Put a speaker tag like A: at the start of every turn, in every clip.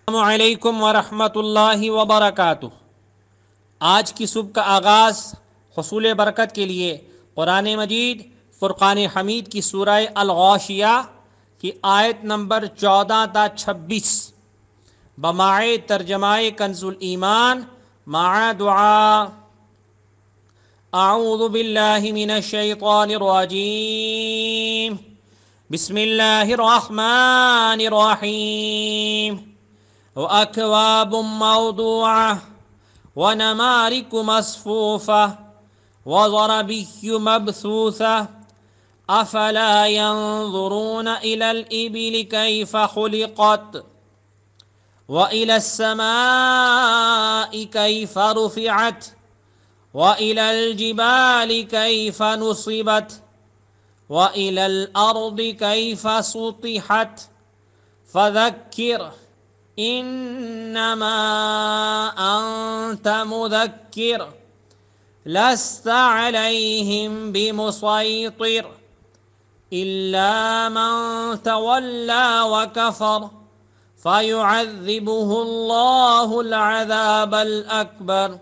A: السلام علیکم ورحمۃ اللہ وبرکاتہ۔ آج کی صبح کا آغاز حصول برکت کے لیے قرآن مجید فرقان حمید کی سورہ الغاشیہ کی آیت نمبر 14 تا 26 بماعِ ترجمہ کنز الایمان مع دعا۔ اعوذ باللہ من الشیطان الرجیم، بسم اللہ الرحمن الرحیم۔ وأكواب موضوعة ونمارق مصفوفة وزرابي مبثوثة أفلا ينظرون إلى الإبل كيف خلقت وإلى السماء كيف رفعت وإلى الجبال كيف نصبت وإلى الأرض كيف سطحت فذكر انما انت مذکر لست علیہم بمسیطر الا من تولى وكفر فيعذبه الله العذاب الاکبر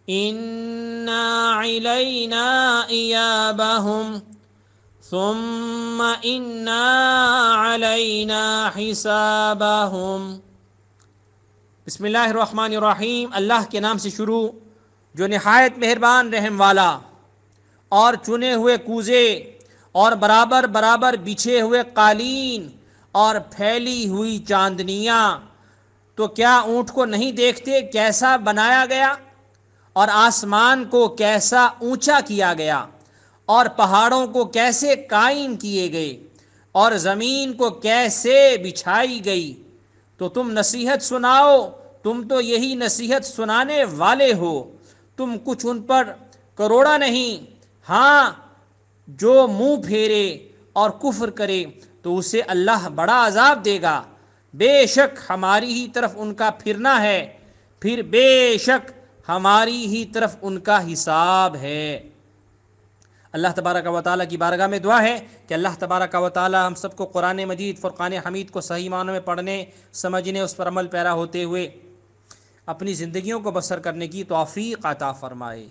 A: انا علینا ایابهم ثم انا علینا حسابهم۔ بسم اللہ الرحمن الرحیم، اللہ کے نام سے شروع جو نہایت مہربان رحم والا۔ اور چنے ہوئے کوزے اور برابر برابر بچھے ہوئے قالین اور پھیلی ہوئی چاندنیاں، تو کیا اونٹ کو نہیں دیکھتے کیسا بنایا گیا، اور آسمان کو کیسا اونچا کیا گیا، اور پہاڑوں کو کیسے قائم کیے گئے، اور زمین کو کیسے بچھائی گئی۔ تو تم نصیحت سناؤ، تم تو یہی نصیحت سنانے والے ہو، تم کچھ ان پر کروڑا نہیں۔ ہاں، جو منہ پھیرے اور کفر کرے تو اسے اللہ بڑا عذاب دے گا۔ بے شک ہماری ہی طرف ان کا پھرنا ہے، پھر بے شک ہماری ہی طرف ان کا حساب ہے۔ اللہ تبارک و تعالیٰ کی بارگاہ میں دعا ہے کہ اللہ تبارک و تعالیٰ ہم سب کو قرآن مجید فرقان حمید کو صحیح معنوں میں پڑھنے، سمجھنے، اس پر عمل پیرا ہوتے ہوئے اپنی زندگیوں کو بسر کرنے کی توفیق عطا فرمائے،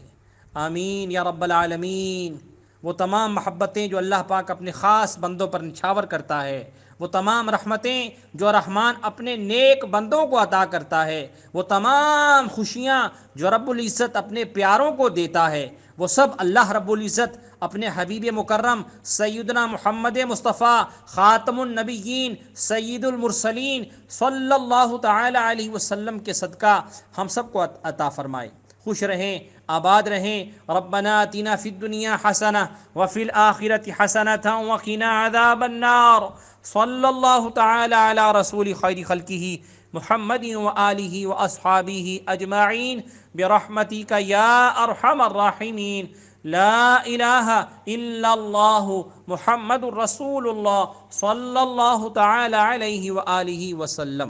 A: آمین یا رب العالمین۔ وہ تمام محبتیں جو اللہ پاک اپنے خاص بندوں پر نچھاور کرتا ہے، وہ تمام رحمتیں جو رحمان اپنے نیک بندوں کو عطا کرتا ہے، وہ تمام خوشیاں جو رب العزت اپنے پیاروں کو دیتا ہے، وہ سب اللہ رب العزت اپنے حبیب مکرم سیدنا محمد مصطفیٰ خاتم النبیین سید المرسلین صلی اللہ تعالی علیہ وسلم کے صدقہ ہم سب کو عطا فرمائے۔ خوش رہیں، آباد رہیں۔ ربنا آتنا فی الدنیا حسنہ وفی الآخرۃ حسنۃ وقنا عذاب النار۔ صلی اللہ تعالی علی رسول خیر خلقہ محمد وآلہ واصحابہ اجمعین برحمتک یا ارحم الراحمین۔ لا الہ الا اللہ محمد الرسول اللہ صلی اللہ تعالی علیہ وآلہ وسلم۔